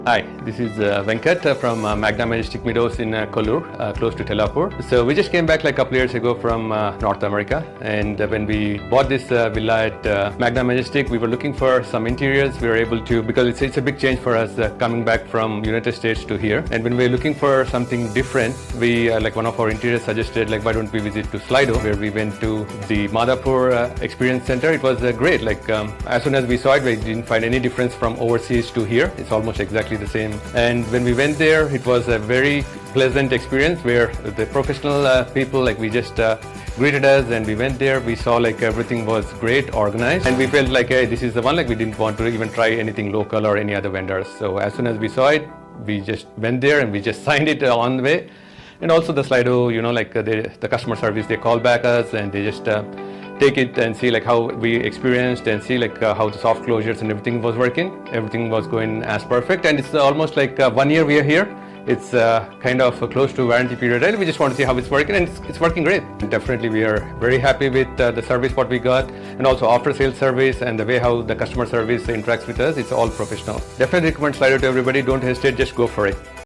Hi, this is Venkat from Magna Majestic Meadows in Kollur, close to Tellapur. So we just came back like a couple years ago from North America, and when we bought this villa at Magna Majestic, we were looking for some interiors. We were able to, because it's a big change for us coming back from United States to here. And when we were looking for something different, we like one of our interiors suggested like why don't we visit to SLIDO, where we went to the Madhapur Experience Centre. It was great. Like as soon as we saw it, we didn't find any difference from overseas to here. It's almost exactly the same. And when we went there, it was a very pleasant experience where the professional people, like we just greeted us, and we went there, we saw like everything was great, organized, and we felt like, hey, this is the one. Like we didn't want to even try anything local or any other vendors. So as soon as we saw it, we just went there and we just signed it on the way. And also the SLIDO, you know, like the customer service, they call back us and they just take it and see like how we experienced and see like how the soft closures and everything was working. Everything was going as perfect, and it's almost like 1 year we are here. It's kind of close to warranty period, and we just want to see how it's working, and it's working great. And definitely we are very happy with the service what we got, and also after sales service and the way how the customer service interacts with us. It's all professional. Definitely recommend SLIDO to everybody. Don't hesitate, just go for it.